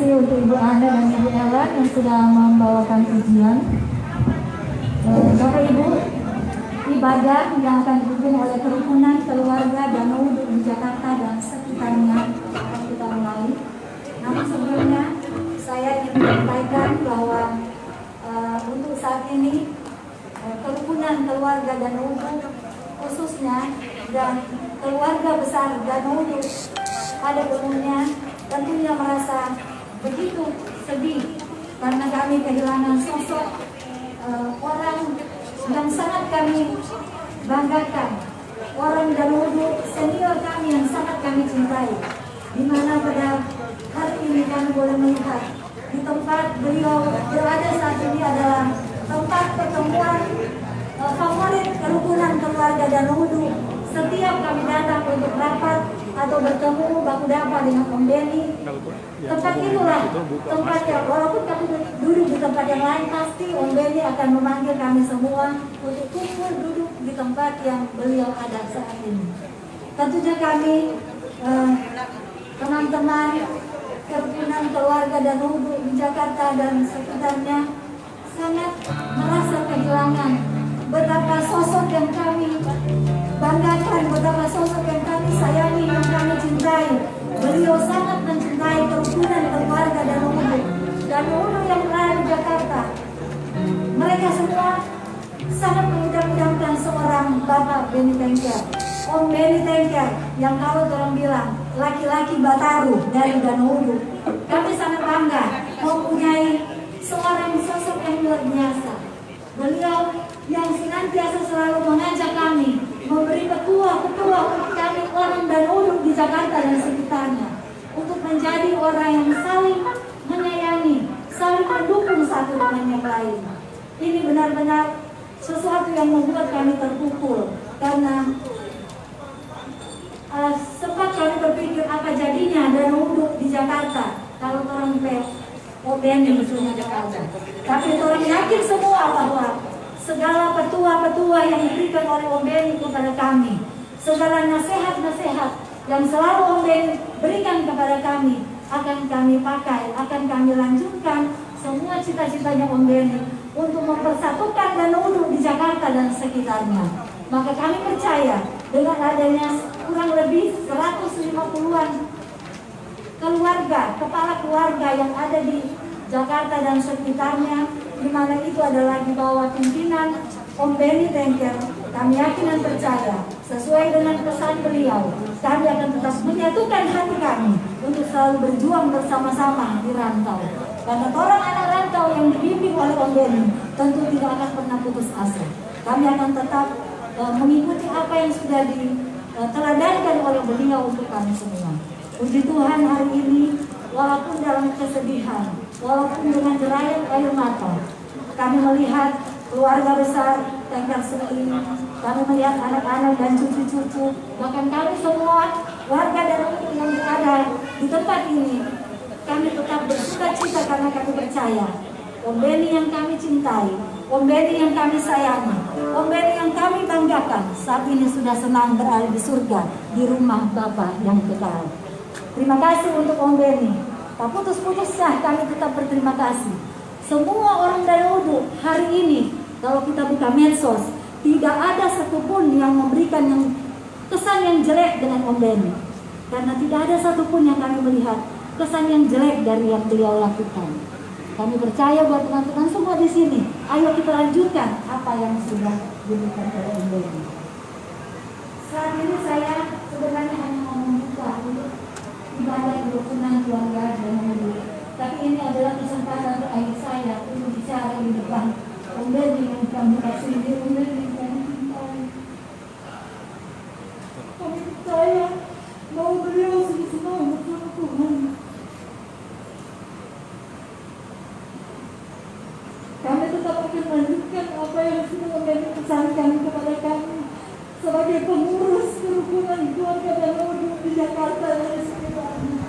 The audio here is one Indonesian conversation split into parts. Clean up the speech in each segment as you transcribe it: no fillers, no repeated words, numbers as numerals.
kasih untuk Ibu Ana dan Ibu Ella yang sudah membawakan pujian. Bapak Ibu, ibadah yang akan dipimpin oleh kerukunan keluarga Danau Uduk di Jakarta dan sekitarnya akan kita mulai. Namun sebelumnya saya ingin menyampaikan bahwa untuk saat ini kerukunan keluarga Danau Uduk khususnya dan keluarga besar Danau Uduk pada umumnya tentunya merasa begitu sedih karena kami kehilangan sosok orang yang sangat kami banggakan, orang Danau Uduk senior kami yang sangat kami cintai, di mana pada hari ini kami boleh melihat di tempat beliau berada saat ini adalah tempat pertemuan favorit kerukunan keluarga Danau Uduk. Setiap kami datang untuk rapat atau bertemu baku dapa dengan Om Beni, tempat itulah tempat yang walaupun kami duduk di tempat yang lain, pasti Om Beni akan memanggil kami semua untuk kumpul duduk di tempat yang beliau ada saat ini. Tentunya kami teman-teman kerukunan keluarga Danau Uduk di Jakarta dan sekitarnya sangat merasa kehilangan betapa sosok yang kami banggakan, betapa sosok yang kami sayangi, yang kami cintai. Beliau sangat mencintai kerukunan keluarga Danau Uduk. Danau Uduk yang berada di Jakarta, mereka semua sangat mengidam-idamkan seorang Bapak Beni Tengker, Om Beni Tengker, yang kalau orang bilang laki-laki Bataru dari Danau Uduk. Kami sangat bangga mempunyai seorang sosok yang luar biasa. Beliau yang senantiasa selalu mengajak kami, memberi petua-petua untuk kami orang Danau Uduk di Jakarta dan sekitarnya, untuk menjadi orang yang saling menyayangi, saling mendukung satu dengan yang lain. Ini benar-benar sesuatu yang membuat kami terpukul, karena sempat kami berpikir apa jadinya Danau Uduk di Jakarta kalau orang Beni misalnya Jakarta. Tapi orang yakin semua bahwa segala petua-petua yang diberikan oleh Om Beni kepada kami, segala nasihat-nasihat yang selalu Om Beni berikan kepada kami, akan kami pakai, akan kami lanjutkan semua cita-citanya Om Beni untuk mempersatukan Danau Uduk di Jakarta dan sekitarnya. Maka kami percaya dengan adanya kurang lebih 150-an keluarga, kepala keluarga yang ada di Jakarta dan sekitarnya, di mana itu adalah di bawah pimpinan Om Beni Tengker, kami yakin dan percaya sesuai dengan pesan beliau, kami akan tetap menyatukan hati kami untuk selalu berjuang bersama-sama di rantau. Karena orang anak rantau yang dibimbing oleh Om Beni tentu tidak akan pernah putus asa. Kami akan tetap mengikuti apa yang sudah diteladankan oleh beliau untuk kami semua. Puji Tuhan, hari ini walaupun dalam kesedihan, walaupun dengan derayan air mata, kami melihat keluarga besar Tengker Suli, kami melihat anak-anak dan cucu-cucu, bahkan kami semua warga Danau Uduk yang berada di tempat ini, kami tetap bersuka cita karena kami percaya Om Beni yang kami cintai, Om Beni yang kami sayangi, Om Beni yang kami banggakan, saat ini sudah senang berada di surga, di rumah Bapa yang kekal. Terima kasih untuk Om Beni. Tak putus-putusnya kami tetap berterima kasih. Semua orang Danau Uduk hari ini, kalau kita buka medsos, tidak ada satupun yang memberikan kesan yang jelek dengan Om Beni. Karena tidak ada satupun yang kami melihat kesan yang jelek dari yang beliau lakukan. Kami percaya buat teman-teman semua di sini, ayo kita lanjutkan apa yang sudah diberikan oleh Om Beni. Saat ini saya sebenarnya hanya mau membuka ibadah kerukunan keluarga Danau Uduk. Tapi ini adalah kesempatan terakhir saya untuk bicara di depan Om Beni yang kami kasih di Om Beni yang cintai. Kami percaya bahwa beliau sudah bersama Tuhan. Kami tetap akan melanjutkan apa yang sudah Om Beni pesankan kepada kami sebagai pengurus kerukunan keluarga Danau Uduk di Jakarta dan sekitarnya.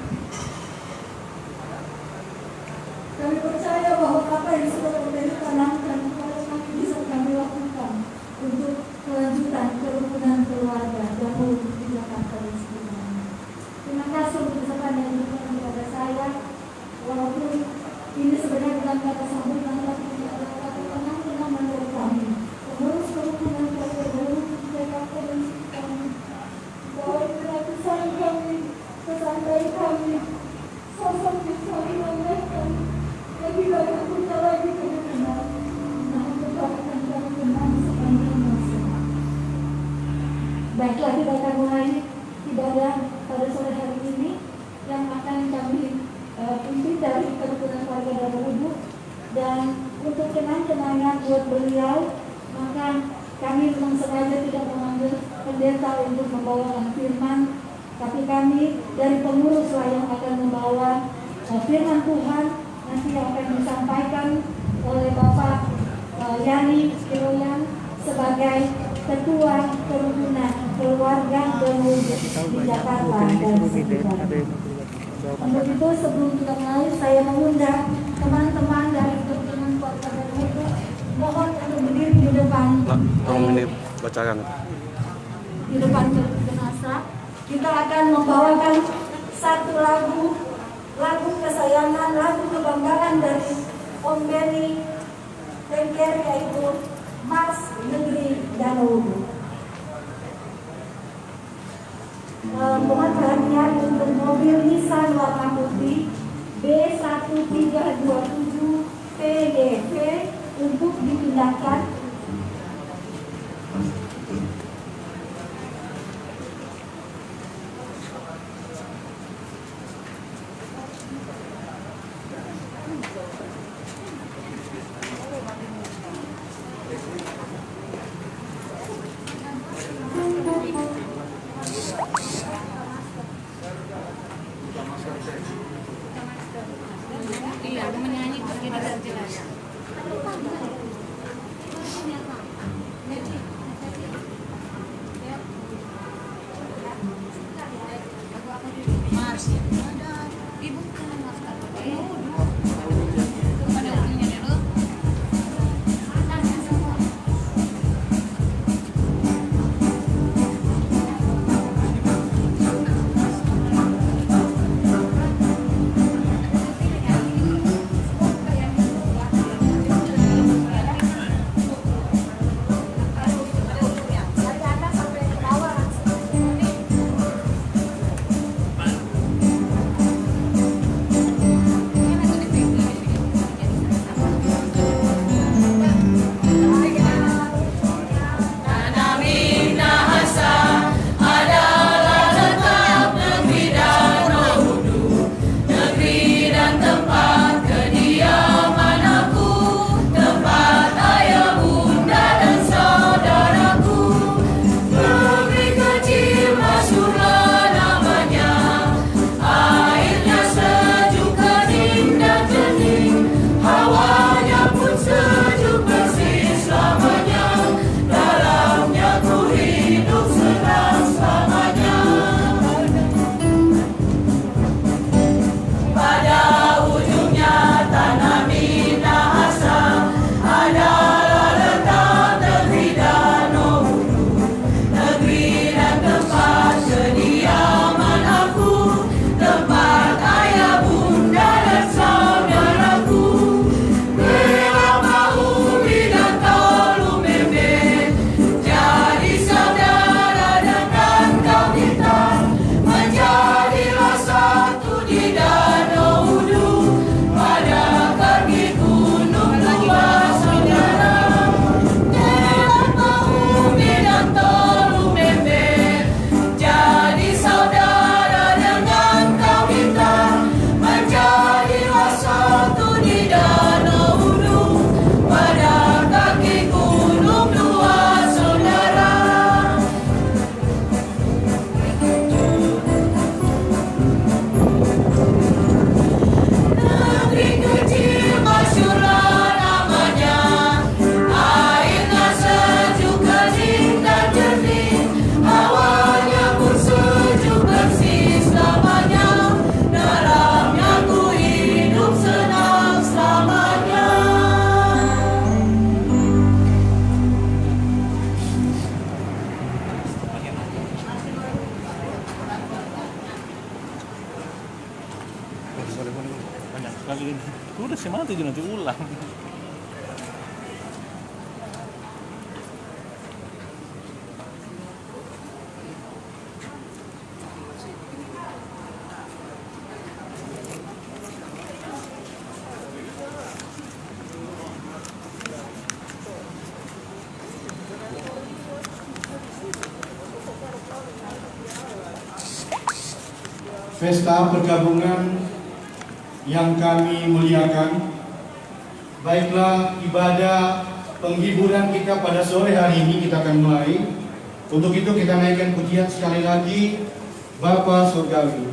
Kami percaya bahwa apa yang sudah Om Beni tanamkan kepada kami bisa kami lakukan untuk kelanjutan kerukunan keluarga Danau Uduk di Jakarta dan sekitarnya. Terima kasih untuk kesempatan yang diberikan kepada saya. kami pimpin dari kerukunan keluarga Danau Uduk, dan untuk kenang-kenangan buat beliau, maka kami memang sengaja tidak memanggil pendeta untuk membawakan firman, tapi kami dari pengurus lah yang akan membawa firman Tuhan nanti yang akan disampaikan oleh Bapak Yani Kiroyan sebagai Ketua Kerukunan Keluarga Danau Uduk di Jakarta dan sekitar. Untuk itu sebelum kita mulai, saya mengundang teman-teman dari Kerukunan Keluarga Danau Uduk mohon untuk berdiri di depan. Tolong ini bacakan. Di depan jenazah, kita akan membawakan satu lagu kesayangan, lagu kebanggaan dari Om Benny Tengker, yaitu Mas Negeri Danau Uduk. Mohon perhatian untuk mobil Nissan warna putih B1327 PDV untuk dipindahkan. Iya, menyanyi begini dan jelas. Mars, ada ibu kan masker. Pada ujungnya dulu. Banyak sekali ini. Udah sih mati nanti ulang. Pesta Pergabungan yang kami muliakan, baiklah ibadah penghiburan kita pada sore hari ini kita akan mulai. Untuk itu kita naikkan pujian sekali lagi, Bapa Surgawi.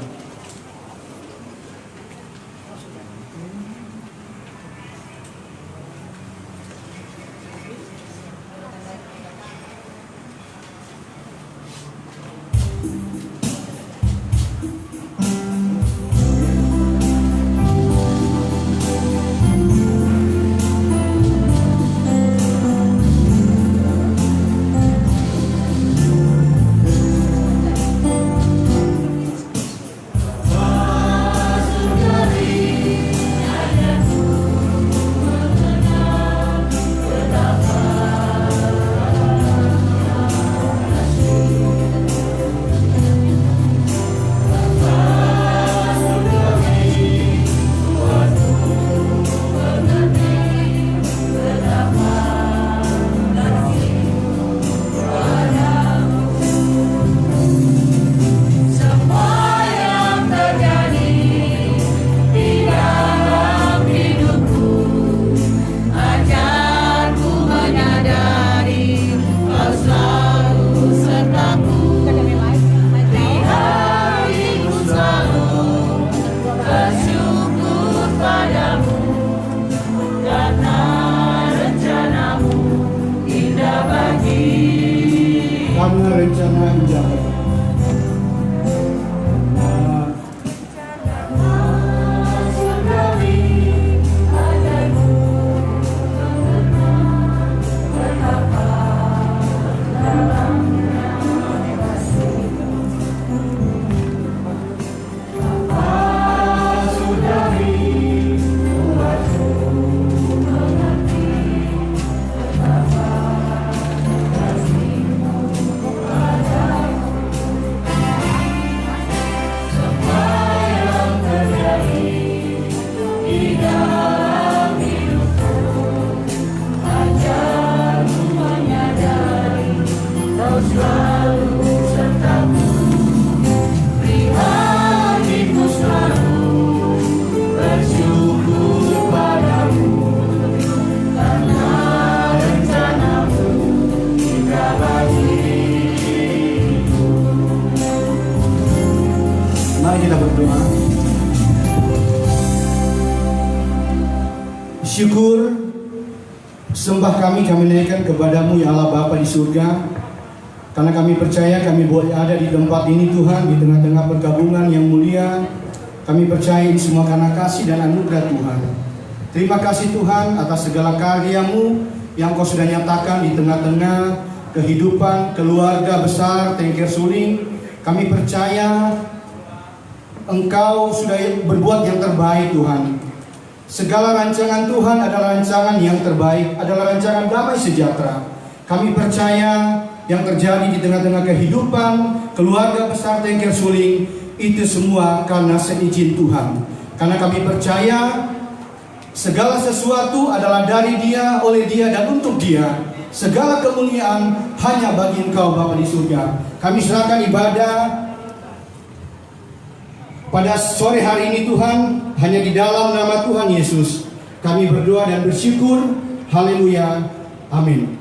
Karena rencana indah. Mari kita berdoa. Syukur sembah kami naikkan kepadamu ya Allah Bapa di surga. Karena kami percaya kami boleh ada di tempat ini Tuhan, di tengah-tengah pergabungan yang mulia. Kami percaya ini semua karena kasih dan anugerah Tuhan. Terima kasih Tuhan atas segala karya-Mu yang Kau sudah nyatakan di tengah-tengah kehidupan keluarga besar Tengker Suling. Kami percaya Engkau sudah berbuat yang terbaik Tuhan. Segala rancangan Tuhan adalah rancangan yang terbaik, adalah rancangan damai sejahtera. Kami percaya yang terjadi di tengah-tengah kehidupan keluarga besar Tengker Suling itu semua karena seizin Tuhan. Karena kami percaya segala sesuatu adalah dari Dia, oleh Dia, dan untuk Dia. Segala kemuliaan hanya bagi Engkau Bapa di surga. Kami serahkan ibadah pada sore hari ini Tuhan, hanya di dalam nama Tuhan Yesus kami berdoa dan bersyukur. Haleluya, amin.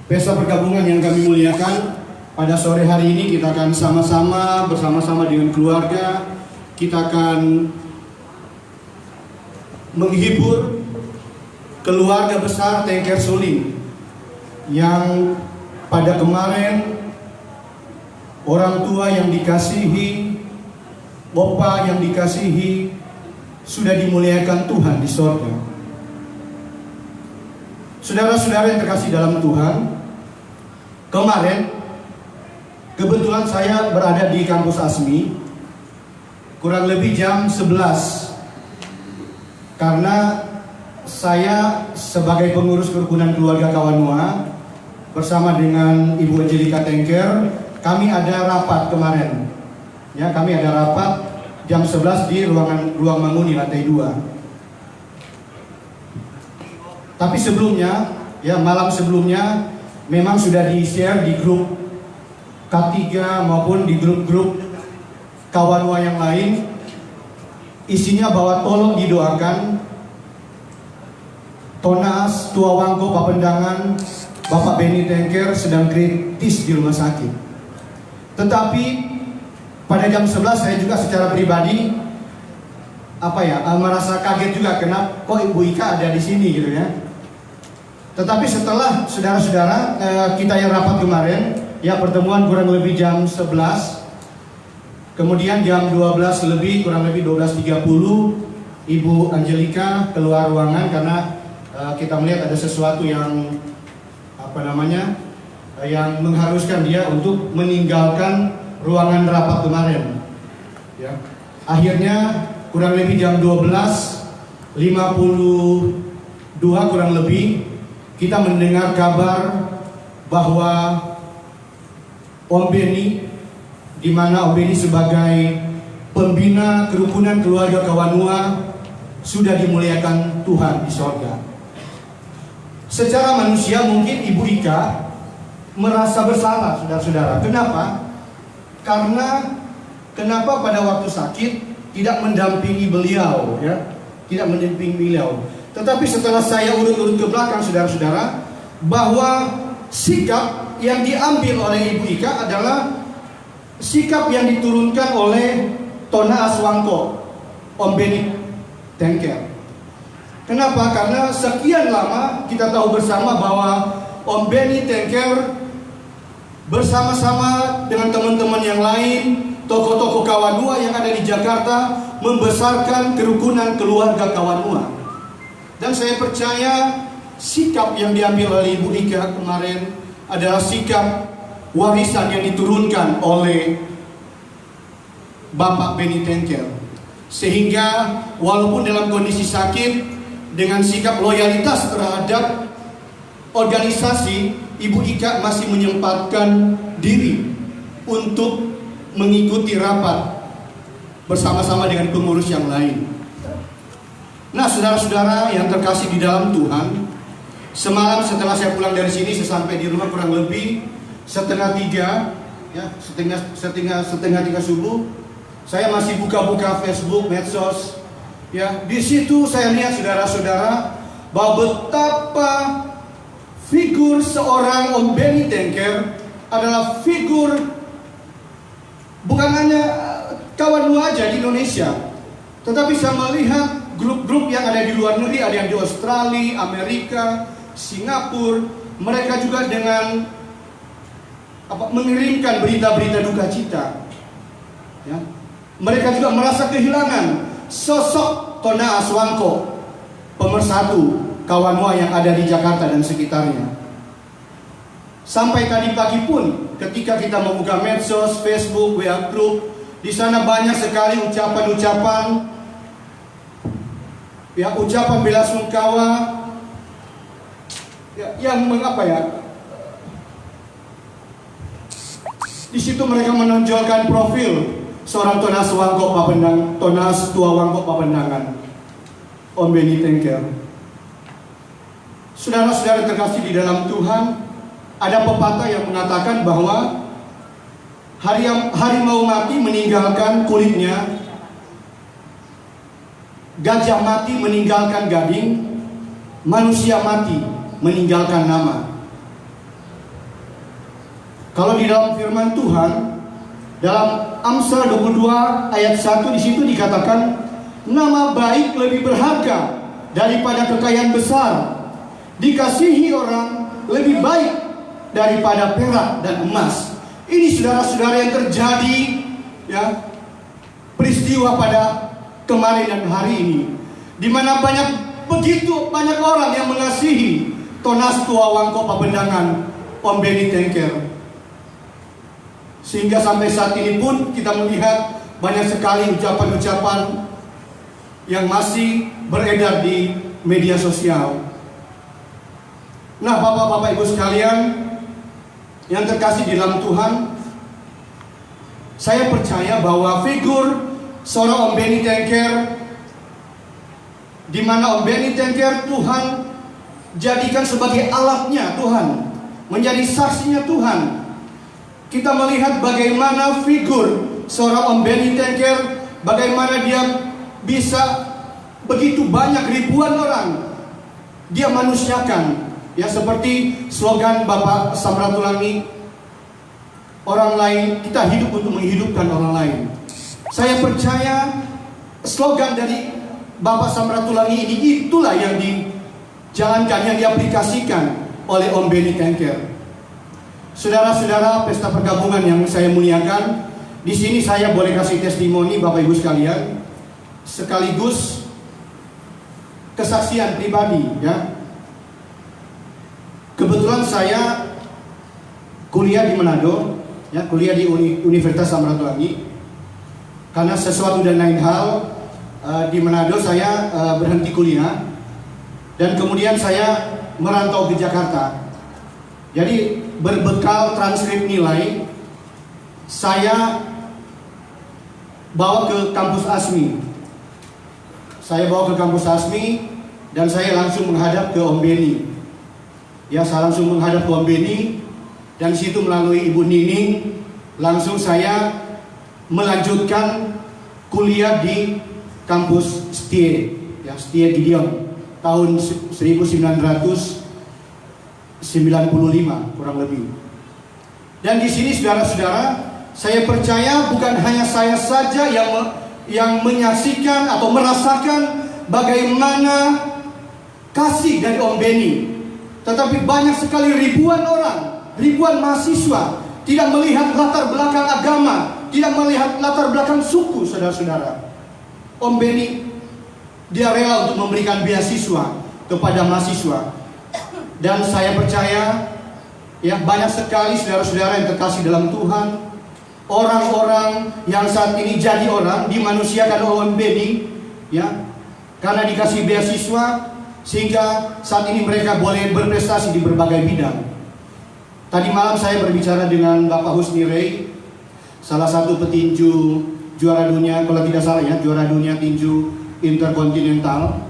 Pesta pergabungan yang kami muliakan, pada sore hari ini kita akan sama-sama bersama-sama dengan keluarga, kita akan menghibur keluarga besar Tengker Suling yang pada kemarin orang tua yang dikasihi, Bapak yang dikasihi, sudah dimuliakan Tuhan di sorga. Saudara-saudara yang terkasih dalam Tuhan, kemarin kebetulan saya berada di kampus ASMI kurang lebih jam 11, karena saya sebagai pengurus kerukunan keluarga Kawanua bersama dengan Ibu Angelika Tengker, kami ada rapat kemarin. Ya, kami ada rapat jam 11 di ruang Manguni lantai 2. Tapi sebelumnya, ya malam sebelumnya memang sudah di-share di grup K3 maupun di grup-grup Kawanua yang lain isinya bahwa tolong didoakan Tonas Tua Wangko Papendangan Bapak Benny Tengker sedang kritis di rumah sakit. Tetapi pada jam 11 saya juga secara pribadi merasa kaget juga, kenapa kok Ibu Ika ada di sini gitu ya. Tetapi setelah saudara-saudara kita yang rapat kemarin, ya pertemuan kurang lebih jam 11, kemudian jam 12 lebih, kurang lebih 12.30, Ibu Angelika keluar ruangan karena kita melihat ada sesuatu yang yang mengharuskan dia untuk meninggalkan ruangan rapat kemarin. Ya. Akhirnya kurang lebih jam 12.52 kurang lebih kita mendengar kabar bahwa Om Benny, di mana Om Benny sebagai pembina kerukunan keluarga Kawanua sudah dimuliakan Tuhan di sorga. Secara manusia mungkin Ibu Ika merasa bersalah, saudara-saudara. Kenapa? Karena kenapa pada waktu sakit tidak mendampingi beliau, ya? Tidak mendampingi beliau. Tetapi setelah saya urut-urut ke belakang, saudara-saudara, bahwa sikap yang diambil oleh Ibu Ika adalah sikap yang diturunkan oleh Tona Aswangko, Om Benny Tengker. Kenapa? Karena sekian lama kita tahu bersama bahwa Om Benny Tengker bersama-sama dengan teman-teman yang lain, tokoh-tokoh Kawanua yang ada di Jakarta, membesarkan kerukunan keluarga Kawanua. Dan saya percaya sikap yang diambil oleh Ibu Ika kemarin adalah sikap warisan yang diturunkan oleh Bapak Benny Tengker. Sehingga walaupun dalam kondisi sakit, dengan sikap loyalitas terhadap organisasi, Ibu Ika masih menyempatkan diri untuk mengikuti rapat bersama-sama dengan pengurus yang lain. Nah, saudara-saudara yang terkasih di dalam Tuhan, semalam setelah saya pulang dari sini, saya sampai di rumah kurang lebih setengah tiga subuh. Saya masih buka-buka Facebook, medsos. Ya, di situ saya lihat saudara-saudara bahwa betapa figur seorang Om Benny Tengker adalah figur bukan hanya Kawanua aja di Indonesia, tetapi saya melihat grup-grup yang ada di luar negeri, ada yang di Australia, Amerika, Singapura, mereka juga dengan mengirimkan berita-berita duka cita. Ya. Mereka juga merasa kehilangan sosok Tona Aswangko, pemersatu Kawanua yang ada di Jakarta dan sekitarnya. Sampai tadi pagi pun ketika kita membuka medsos, Facebook, WA Group, di sana banyak sekali ucapan-ucapan, ya, ucapan bela sungkawa, ya, yang di situ mereka menonjolkan profil seorang Tonas Wangko Papendangan, Tonas Tua Wangko Papendangan, Om Benny Tengker. Saudara-saudara terkasih di dalam Tuhan, ada pepatah yang mengatakan bahwa harimau mati meninggalkan kulitnya, gajah mati meninggalkan gading, manusia mati meninggalkan nama. Kalau di dalam firman Tuhan, dalam Amsal 22 ayat 1 di situ dikatakan, nama baik lebih berharga daripada kekayaan besar, dikasihi orang lebih baik daripada perak dan emas. Ini saudara-saudara yang terjadi, ya, peristiwa pada kemarin dan hari ini, di mana begitu banyak orang yang mengasihi Tonas Tua Wangko Papendangan, Om Benny Tengker. Sehingga sampai saat ini pun kita melihat banyak sekali ucapan-ucapan yang masih beredar di media sosial. Nah, Bapak-Bapak Ibu sekalian yang terkasih di dalam Tuhan, saya percaya bahwa figur seorang Om Benny Tengker, di mana Om Benny Tengker Tuhan jadikan sebagai alatnya Tuhan, menjadi saksinya Tuhan. Kita melihat bagaimana figur seorang Om Benny Tengker, bagaimana dia bisa begitu banyak ribuan orang dia manusiakan, ya, seperti slogan Bapak Samratulangi, orang lain, kita hidup untuk menghidupkan orang lain. Saya percaya slogan dari Bapak Samratulangi ini itulah yang dijalankan, yang diaplikasikan oleh Om Beni Tengker. Saudara-saudara pesta pergabungan yang saya muliakan, di sini saya boleh kasih testimoni Bapak Ibu sekalian, sekaligus kesaksian pribadi, ya. Kebetulan saya kuliah di Manado, ya, kuliah di Universitas Samratulangi. Karena sesuatu dan lain hal di Manado saya berhenti kuliah, dan kemudian saya merantau ke Jakarta. Jadi berbekal transkrip nilai, saya bawa ke kampus ASMI. Saya bawa ke kampus ASMI dan saya langsung menghadap ke Om Beni. Ya, saya langsung menghadap ke Om Beni, dan situ melalui Ibu Nining langsung saya melanjutkan kuliah di kampus STIE, ya, STIE Gideon tahun 1995 kurang lebih. Dan di sini saudara-saudara, saya percaya bukan hanya saya saja yang menyaksikan atau merasakan bagaimana kasih dari Om Beni, tetapi banyak sekali ribuan orang, ribuan mahasiswa, tidak melihat latar belakang agama, tidak melihat latar belakang suku, saudara-saudara. Om Beni, dia rela untuk memberikan beasiswa kepada mahasiswa. Dan saya percaya, ya, banyak sekali saudara-saudara yang terkasih dalam Tuhan, orang-orang yang saat ini jadi orang, dimanusiakan oleh Om Beni, ya, karena dikasih beasiswa, sehingga saat ini mereka boleh berprestasi di berbagai bidang. Tadi malam saya berbicara dengan Bapak Husni Rey, salah satu petinju juara dunia, kalau tidak salah ya, juara dunia tinju interkontinental.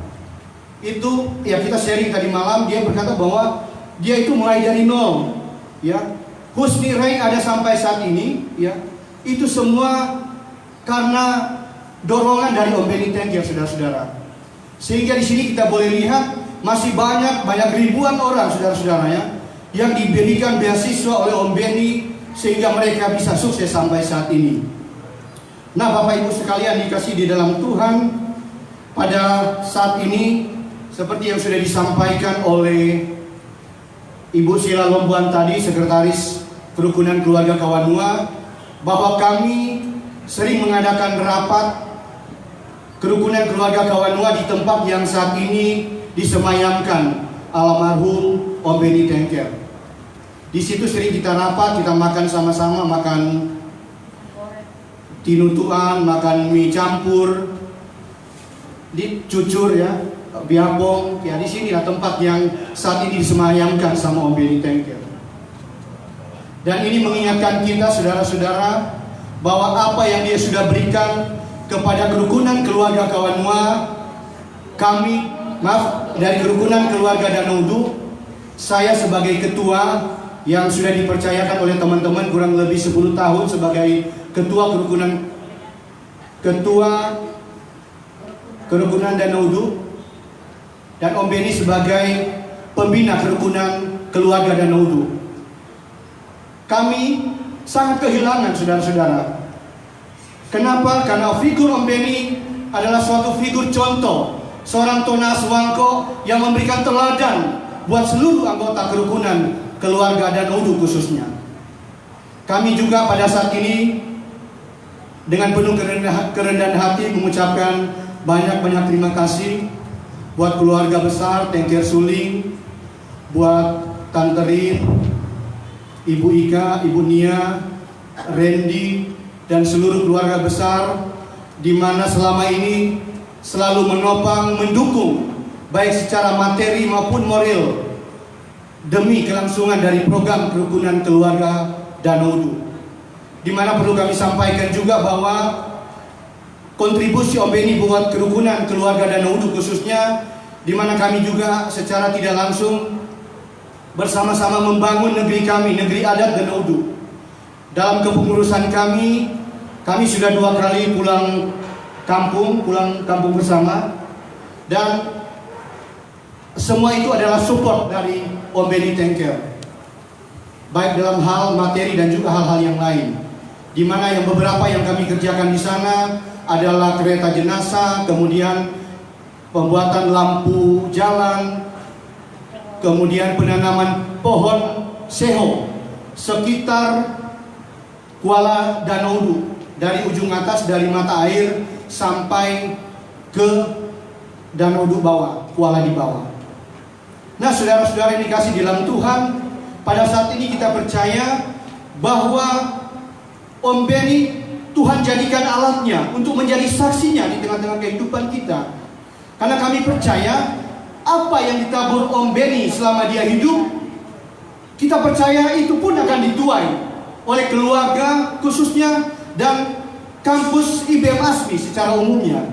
Itu ya, kita sharing tadi malam, dia berkata bahwa dia itu mulai dari nol, ya. Husni Rey ada sampai saat ini, ya. Itu semua karena dorongan dari Om Beni Tengker, saudara-saudara. Sehingga di sini kita boleh lihat masih banyak ribuan orang, saudara-saudara, ya, yang diberikan beasiswa oleh Om Beni sehingga mereka bisa sukses sampai saat ini. Nah, Bapak Ibu sekalian dikasih di dalam Tuhan, pada saat ini seperti yang sudah disampaikan oleh Ibu Sila Lombuan tadi, Sekretaris Kerukunan Keluarga Kawanua, bahwa kami sering mengadakan rapat Kerukunan Keluarga Kawanua di tempat yang saat ini disemayamkan almarhum Om Beni Tengker. Di situ sering kita rapat, kita makan sama-sama, makan tinutuan, makan mie campur, dicucur, ya, biabong, ya. Di sinilah tempat yang saat ini disemayamkan sama Om Beni Tengker. Dan ini mengingatkan kita, saudara-saudara, bahwa apa yang dia sudah berikan kepada Kerukunan Keluarga Kawanua, dari Kerukunan Keluarga Danau Udu, saya sebagai ketua yang sudah dipercayakan oleh teman-teman kurang lebih 10 tahun sebagai ketua Kerukunan Danau Udu, dan Om Beni sebagai pembina Kerukunan Keluarga Danau Udu. Kami sangat kehilangan, saudara-saudara. Kenapa? Karena figur Om Beni adalah suatu figur contoh, seorang Tonas Wangko yang memberikan teladan buat seluruh anggota Kerukunan Keluarga Danau Udu khususnya. Kami juga pada saat ini dengan penuh kerendahan hati mengucapkan banyak-banyak terima kasih buat keluarga besar Tengker Suling, buat Tante Rin, Ibu Ika, Ibu Nia, Randy, dan seluruh keluarga besar, di mana selama ini selalu menopang, mendukung baik secara materi maupun moral demi kelangsungan dari program Kerukunan Keluarga Danau Udu. Di mana perlu kami sampaikan juga bahwa kontribusi Om Beni buat Kerukunan Keluarga Danau Udu khususnya, di mana kami juga secara tidak langsung bersama-sama membangun negeri kami, negeri adat Danau Udu. Dalam kepengurusan kami sudah 2 kali pulang kampung, pulang kampung bersama, dan semua itu adalah support dari Om Benny Tanker, baik dalam hal materi dan juga hal-hal yang lain. Di mana yang beberapa yang kami kerjakan di sana adalah kereta jenazah, kemudian pembuatan lampu jalan, kemudian penanaman pohon seho sekitar Kuala Danau dari ujung atas, dari mata air sampai ke Danau bawah, Kuala di bawah. Nah, saudara-saudara yang dikasih di dalam Tuhan, pada saat ini kita percaya bahwa Om Benny Tuhan jadikan alatnya untuk menjadi saksinya di tengah-tengah kehidupan kita. Karena kami percaya apa yang ditabur Om Benny selama dia hidup, kita percaya itu pun akan dituai oleh keluarga khususnya dan kampus IBM ASMI secara umumnya.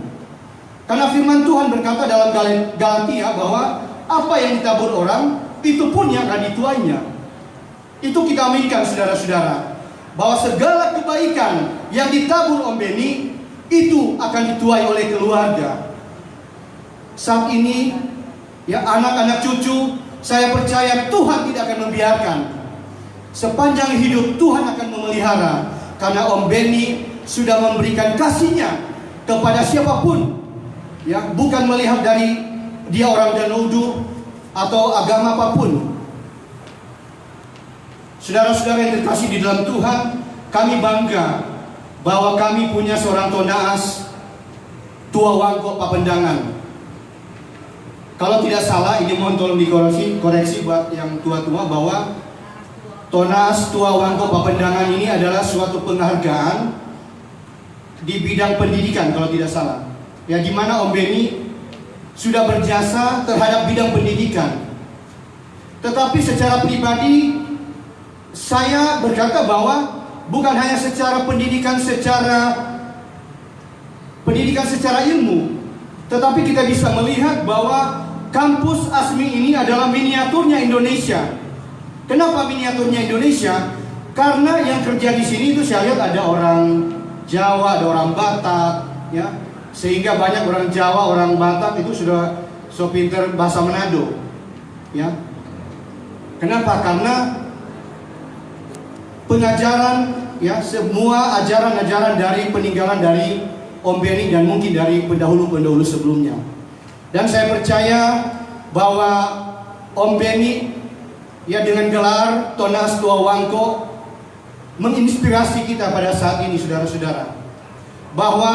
Karena firman Tuhan berkata dalam Galatia bahwa apa yang ditabur orang, itu pun yang akan dituainya. Itu kita aminkan saudara-saudara, bahwa segala kebaikan yang ditabur Om Benny itu akan dituai oleh keluarga. Saat ini ya, anak-anak cucu, saya percaya Tuhan tidak akan membiarkan. Sepanjang hidup Tuhan akan memelihara, karena Om Benny sudah memberikan kasih-Nya kepada siapapun, ya, bukan melihat dari dia orang Danodu atau agama apapun. Saudara-saudara yang terkasih di dalam Tuhan, kami bangga bahwa kami punya seorang tonaas Tua Wangko Papendangan. Kalau tidak salah, ini mohon tolong dikoreksi buat yang tua-tua, bahwa tonaas Tua Wangko Papendangan ini adalah suatu penghargaan di bidang pendidikan kalau tidak salah. Ya, di mana Om Benny sudah berjasa terhadap bidang pendidikan. Tetapi secara pribadi saya berkata bahwa bukan hanya secara pendidikan secara ilmu, tetapi kita bisa melihat bahwa kampus ASMI ini adalah miniaturnya Indonesia. Kenapa miniaturnya Indonesia? Karena yang kerja di sini itu saya lihat ada orang Jawa, ada orang Batak, ya. Sehingga banyak orang Jawa, orang Batak itu sudah so pinter bahasa Manado, ya. Kenapa? Karena pengajaran, ya, semua ajaran-ajaran dari peninggalan dari Om Benny dan mungkin dari pendahulu-pendahulu sebelumnya. Dan saya percaya bahwa Om Benny, ya, dengan gelar Tonaas Tua Wangko menginspirasi kita pada saat ini, saudara-saudara, bahwa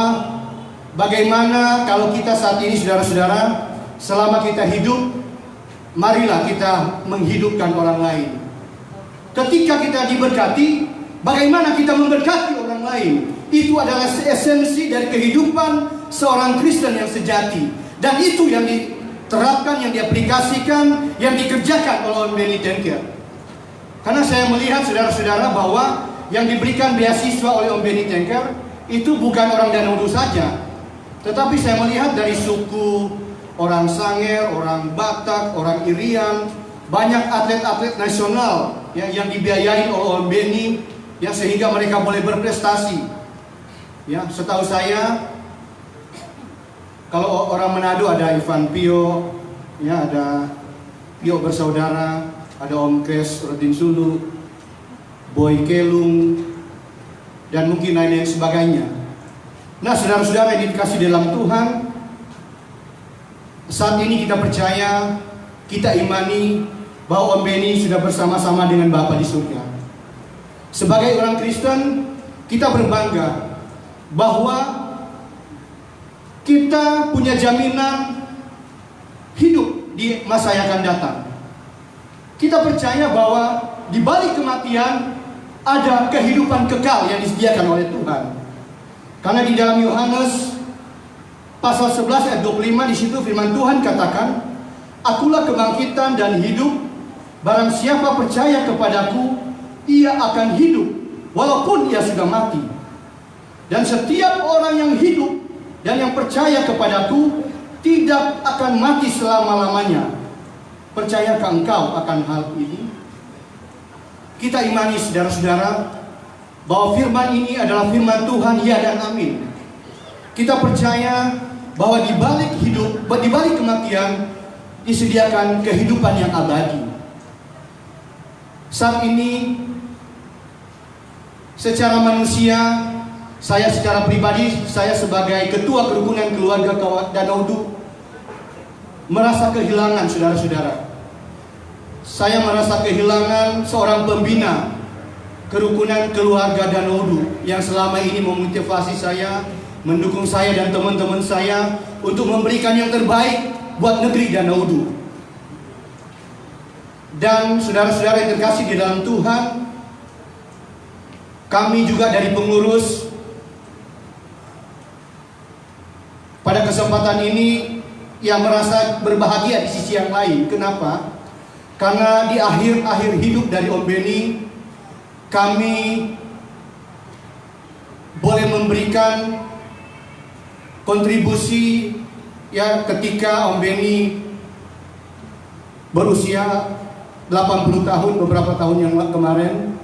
bagaimana kalau kita saat ini, saudara-saudara, selama kita hidup, marilah kita menghidupkan orang lain. Ketika kita diberkati, bagaimana kita memberkati orang lain? Itu adalah esensi dari kehidupan seorang Kristen yang sejati. Dan itu yang diterapkan, yang diaplikasikan, yang dikerjakan oleh Om Benny Tanker. Karena saya melihat, saudara-saudara, bahwa yang diberikan beasiswa oleh Om Benny Tanker itu bukan orang Danodu saja, tetapi saya melihat dari suku orang Sanger, orang Batak, orang Irian, banyak atlet-atlet nasional, ya, yang dibiayai oleh Om Benny, ya, sehingga mereka boleh berprestasi. Ya, setahu saya, kalau orang Manado ada Ivan Pio, ya, ada Pio Bersaudara, ada Om Kres Rodin Sulu, Boy Kelung, dan mungkin lain-lain sebagainya. Nah, saudara-saudara yang dikasih dalam Tuhan, saat ini kita percaya, kita imani bahwa Om Benny sudah bersama-sama dengan Bapa di surga. Sebagai orang Kristen, kita berbangga bahwa kita punya jaminan hidup di masa yang akan datang. Kita percaya bahwa di balik kematian ada kehidupan kekal yang disediakan oleh Tuhan. Karena di dalam Yohanes pasal 11 ayat 25, di situ firman Tuhan katakan, "Akulah kebangkitan dan hidup, barang siapa percaya kepadaku, ia akan hidup walaupun ia sudah mati. Dan setiap orang yang hidup dan yang percaya kepadaku tidak akan mati selama-lamanya." Percayakah engkau akan hal ini? Kita imani, saudara-saudara, bahwa firman ini adalah firman Tuhan, ya dan amin. Kita percaya bahwa di balik hidup, di balik kematian disediakan kehidupan yang abadi. Saat ini secara manusia, saya secara pribadi, saya sebagai ketua kerukunan keluarga Danau Du merasa kehilangan, saudara-saudara. Saya merasa kehilangan seorang pembina kerukunan keluarga Danau Du yang selama ini memotivasi saya, mendukung saya dan teman-teman saya untuk memberikan yang terbaik buat negeri Danau Du. Dan saudara-saudara yang terkasih di dalam Tuhan, kami juga dari pengurus pada kesempatan ini yang merasa berbahagia di sisi yang lain. Kenapa? Karena di akhir-akhir hidup dari Om Beni, kami boleh memberikan kontribusi ya ketika Om Beni berusia 80 tahun, beberapa tahun yang kemarin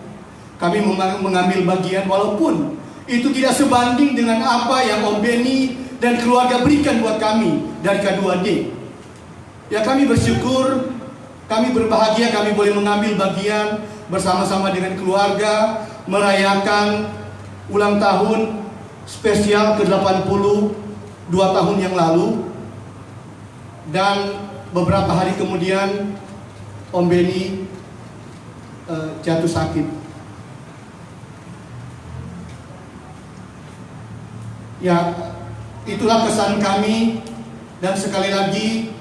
kami mengambil bagian, walaupun itu tidak sebanding dengan apa yang Om Beni dan keluarga berikan buat kami dari K2D. Ya, kami bersyukur, kami berbahagia, kami boleh mengambil bagian bersama-sama dengan keluarga merayakan ulang tahun spesial ke-82 tahun yang lalu. Dan beberapa hari kemudian Om Beni jatuh sakit. Ya, itulah kesan kami. Dan sekali lagi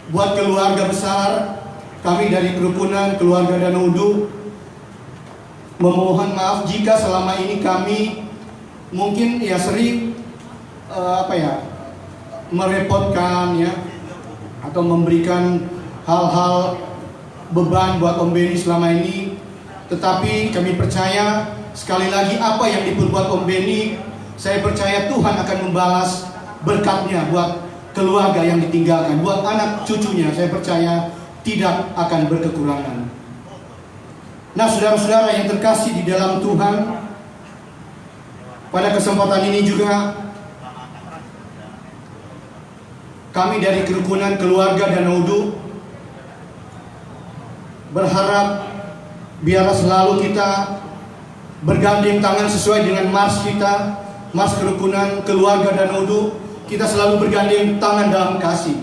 buat keluarga besar kami dari kerukunan keluarga Danau Du, memohon maaf jika selama ini kami mungkin ya sering merepotkan ya, atau memberikan hal-hal beban buat Om Beni selama ini. Tetapi kami percaya sekali lagi apa yang diperbuat Om Beni, saya percaya Tuhan akan membalas berkatnya buat keluarga yang ditinggalkan, buat anak cucunya. Saya percaya tidak akan berkekurangan. Nah, saudara-saudara yang terkasih di dalam Tuhan, pada kesempatan ini juga kami dari kerukunan keluarga Danau Du berharap biarlah selalu kita bergandeng tangan sesuai dengan mars kita, mars kerukunan keluarga Danau Du. Kita selalu bergandeng tangan dalam kasih,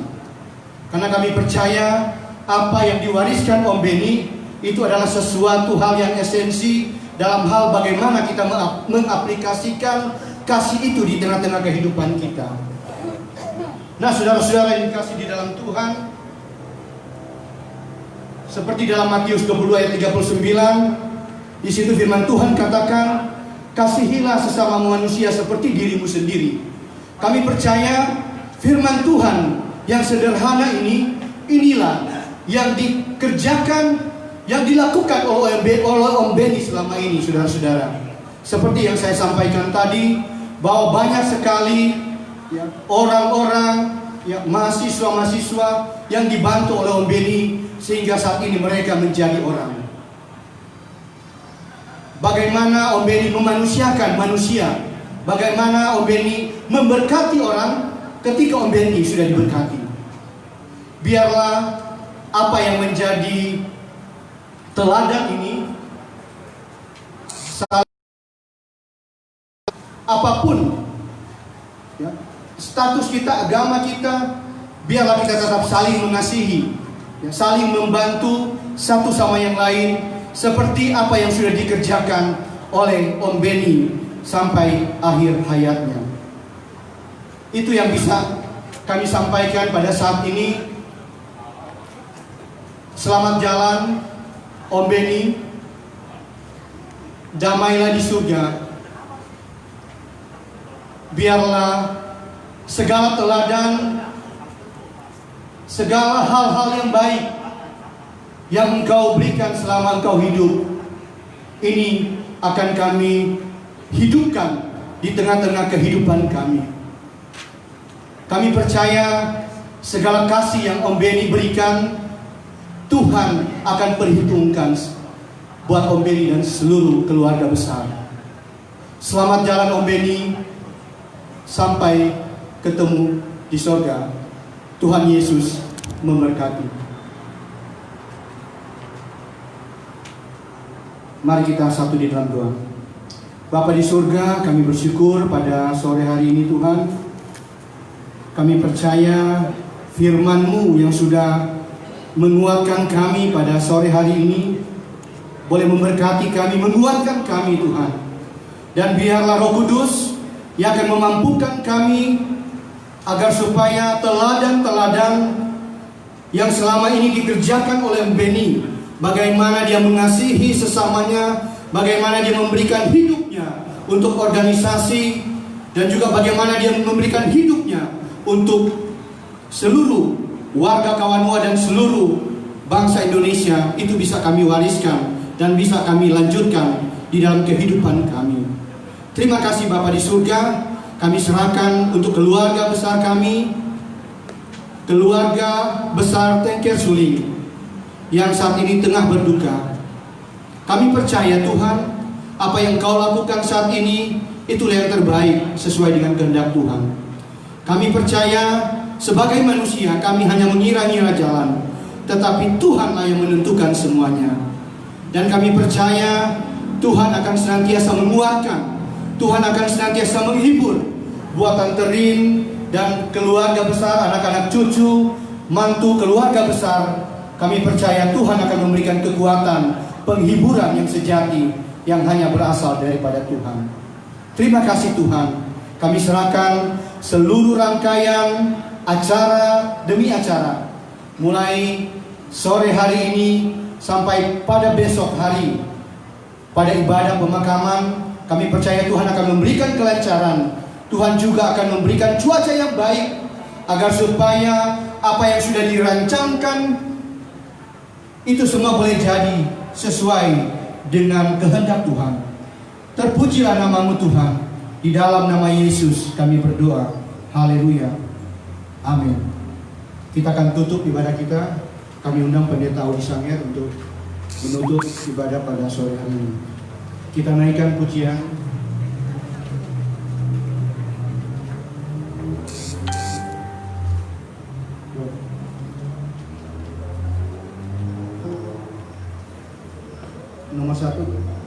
karena kami percaya apa yang diwariskan Om Beni itu adalah sesuatu hal yang esensi dalam hal bagaimana kita mengaplikasikan kasih itu di tengah-tengah kehidupan kita. Nah, saudara-saudara yang dikasih di dalam Tuhan, seperti dalam Matius 20 ayat 39, di situ firman Tuhan katakan, kasihilah sesama manusia seperti dirimu sendiri. Kami percaya firman Tuhan yang sederhana ini, inilah yang dikerjakan, yang dilakukan oleh Om Beni selama ini, saudara-saudara. Seperti yang saya sampaikan tadi, bahwa banyak sekali ya, orang-orang, ya, mahasiswa-mahasiswa yang dibantu oleh Om Beni sehingga saat ini mereka menjadi orang. Bagaimana Om Beni memanusiakan manusia, bagaimana Om Beni memberkati orang ketika Om Beni sudah diberkati. Biarlah apa yang menjadi teladan ini, apapun ya, status kita, agama kita, biarlah kita tetap saling mengasihi, ya, saling membantu satu sama yang lain, seperti apa yang sudah dikerjakan oleh Om Beni sampai akhir hayatnya. Itu yang bisa kami sampaikan pada saat ini. Selamat jalan Om Beni, damailah di surga. Biarlah segala teladan, segala hal-hal yang baik yang Engkau berikan selama Engkau hidup, ini akan kami hidupkan di tengah-tengah kehidupan kami. Kami percaya segala kasih yang Om Beni berikan, Tuhan akan perhitungkan buat Om Beni dan seluruh keluarga besar. Selamat jalan Om Beni. sampai ketemu di sorga. Tuhan Yesus memberkati. Mari kita satu di dalam doa. Bapa di surga, kami bersyukur pada sore hari ini Tuhan. Kami percaya firman-Mu yang sudah menguatkan kami pada sore hari ini boleh memberkati kami, menguatkan kami Tuhan. Dan biarlah Roh Kudus yang akan memampukan kami agar supaya teladan-teladan yang selama ini dikerjakan oleh Beni, bagaimana dia mengasihi sesamanya, bagaimana dia memberikan hidupnya untuk organisasi, dan juga bagaimana dia memberikan hidupnya untuk seluruh warga Kawanua dan seluruh bangsa Indonesia, itu bisa kami wariskan dan bisa kami lanjutkan di dalam kehidupan kami. Terima kasih Bapa di surga. Kami serahkan untuk keluarga besar kami, keluarga besar Tengker Suling yang saat ini tengah berduka. Kami percaya Tuhan, apa yang Kau lakukan saat ini itulah yang terbaik sesuai dengan kehendak Tuhan. Kami percaya sebagai manusia kami hanya mengira-ngira jalan, tetapi Tuhanlah yang menentukan semuanya. Dan kami percaya Tuhan akan senantiasa menguatkan, Tuhan akan senantiasa menghibur buatan Terin dan keluarga besar, anak-anak cucu, mantu keluarga besar. Kami percaya Tuhan akan memberikan kekuatan, penghiburan yang sejati yang hanya berasal daripada Tuhan. Terima kasih Tuhan. Kami serahkan seluruh rangkaian acara demi acara, mulai sore hari ini sampai pada besok hari, pada ibadah pemakaman. Kami percaya Tuhan akan memberikan kelancaran. Tuhan juga akan memberikan cuaca yang baik, agar supaya apa yang sudah dirancangkan itu semua boleh jadi sesuai dengan kehendak Tuhan. Terpujilah nama-Mu Tuhan. Di dalam nama Yesus kami berdoa. Haleluya. Amin. Kita akan tutup ibadah kita. Kami undang Pendeta Audi Sanger untuk menutup ibadah pada sore hari ini. Kita naikkan pujian. Nomor 1.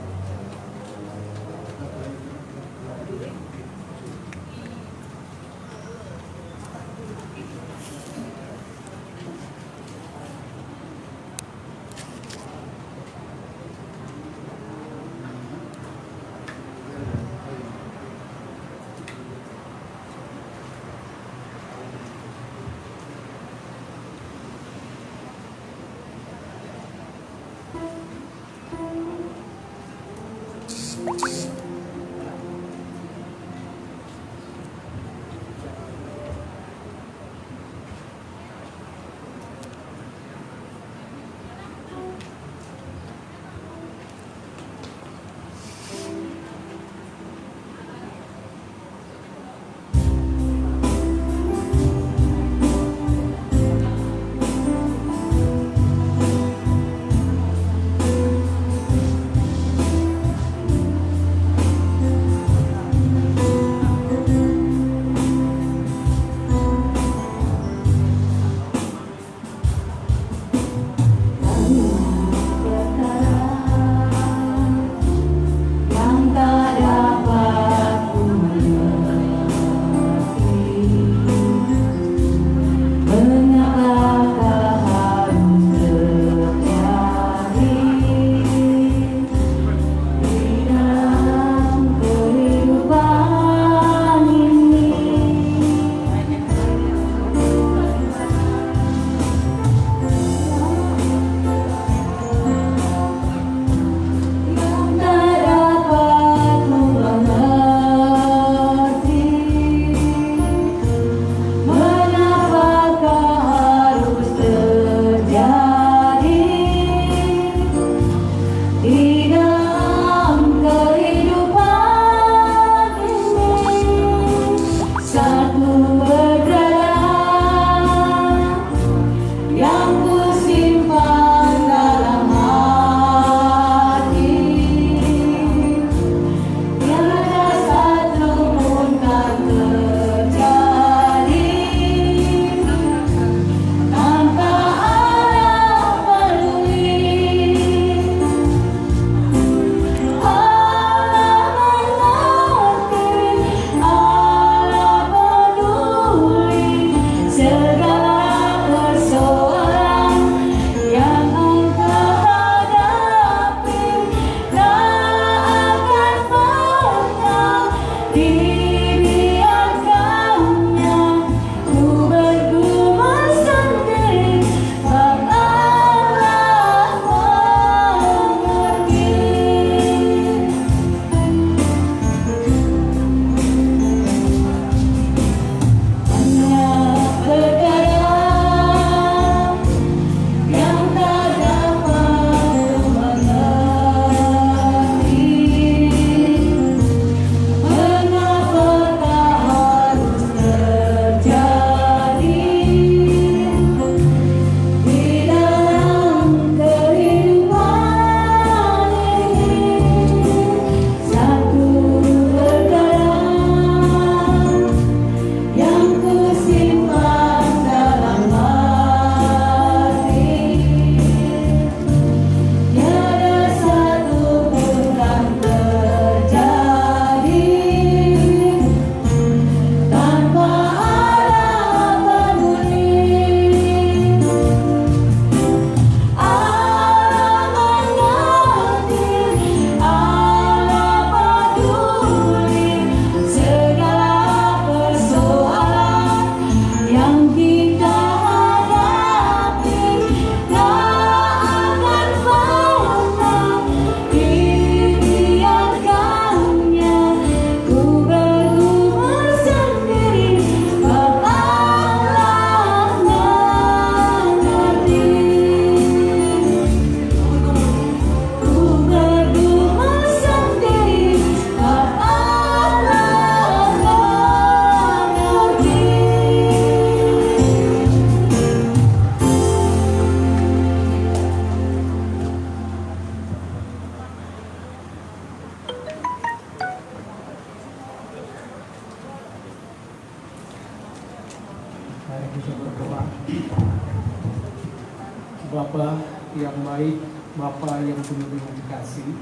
Bapa yang baik, Bapa yang penuh dengan kasih.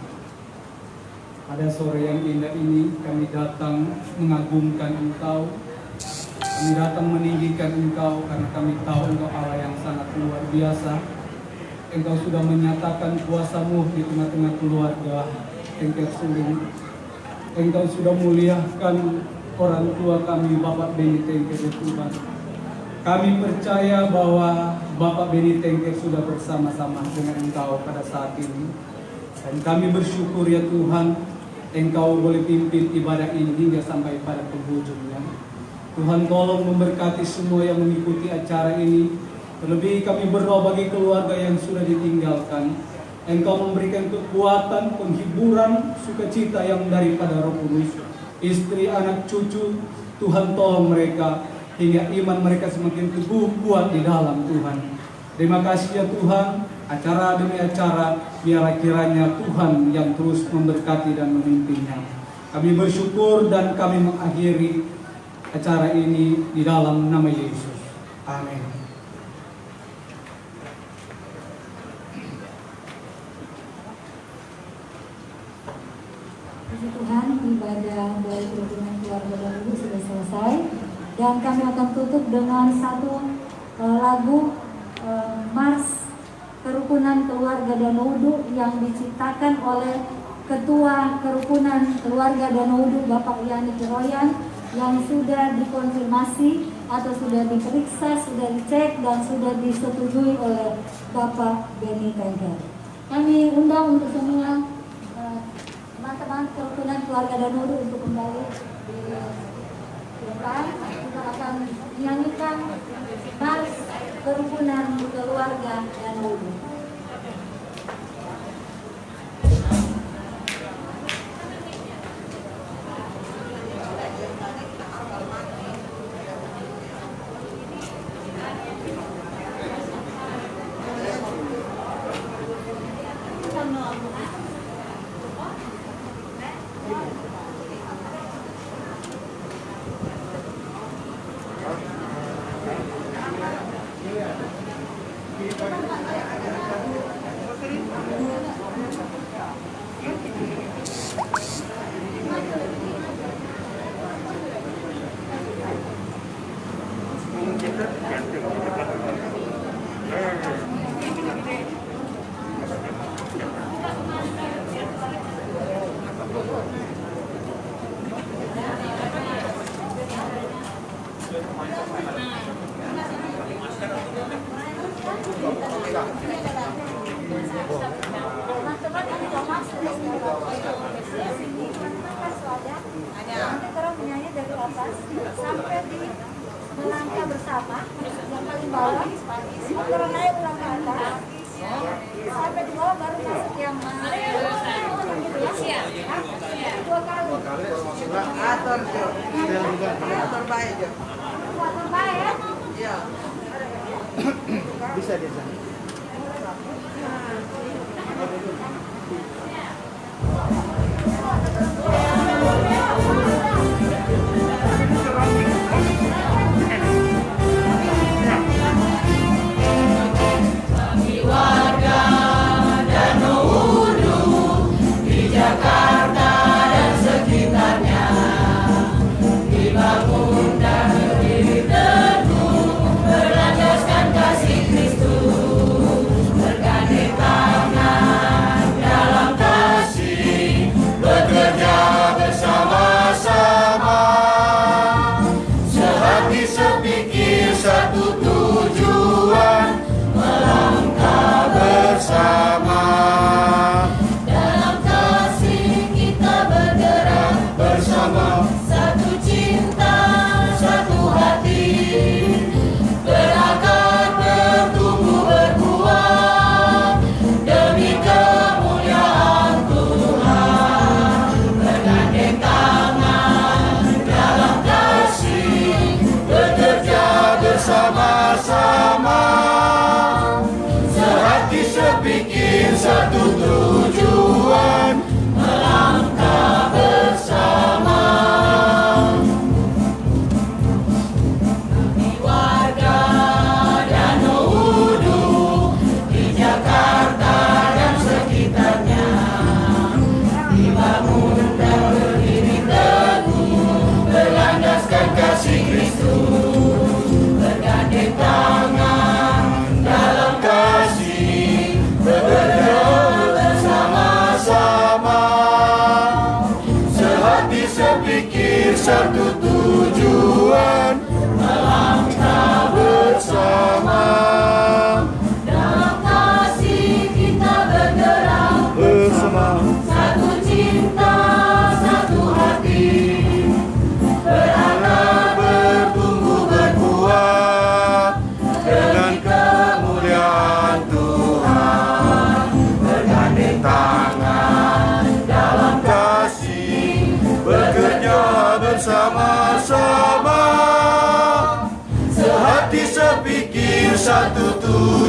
Pada sore yang indah ini kami datang mengagungkan Engkau, kami datang meninggikan Engkau karena kami tahu Engkau Allah yang sangat luar biasa. Engkau sudah menyatakan kuasa-Mu di tengah-tengah keluarga Tengger Suling. Engkau sudah muliakan orang tua kami, Bapak Beni Tengger Tuhan. Kami percaya bahwa Bapak Beni Tengger sudah bersama-sama dengan Engkau pada saat ini. Dan kami bersyukur ya Tuhan, Engkau boleh pimpin ibadah ini hingga sampai pada penghujungnya. Tuhan tolong memberkati semua yang mengikuti acara ini. Terlebih kami berdoa bagi keluarga yang sudah ditinggalkan. Engkau memberikan kekuatan, penghiburan, sukacita yang daripada Roh Kudus. Istri, anak, cucu, Tuhan tolong mereka hingga iman mereka semakin teguh kuat di dalam Tuhan. Terima kasih ya Tuhan, acara demi acara, biarlah kiranya Tuhan yang terus memberkati dan memimpinnya. Kami bersyukur dan kami mengakhiri acara ini di dalam nama Yesus. Amin. Puji Tuhan, ibadah dari kerukunan keluarga dan ibu sudah selesai, dan kami akan tutup dengan satu lagu Mars Kerukunan Keluarga Danaudu yang diciptakan oleh Ketua Kerukunan Keluarga Danaudu Bapak Yani Kiroyan, yang sudah dikonfirmasi atau sudah diperiksa, sudah dicek dan sudah disetujui oleh Bapak Beni Tengger. Kami undang untuk semua teman-teman kerukunan keluarga Danaudu untuk kembali di depan. Kita akan menyanyikan Mars Kerukunan Keluarga Danaudu. Nanti orang menyanyi dari atas sampai di melangkah bersama yang paling bawah, orang naik ulang ke atas sampai di bawah baru masuk yang ya. Dua kali. Atur baik ya. Atur baik. Iya. Bisa dia. Warga Danaudu di Jakarta dan sekitarnya dibangun dan berdiri teguh berlandaskan kasih Kristus. satu tujuan, melangkah bersama. Dalam kasih kita bergerak Bersama satu cinta, satu hati. beranak bertumbuh berkuat dengan kemuliaan Tuhan. Bergandeng tangan dalam kasih, bekerja bersama-sama. Sehati sepikir satu tujuan.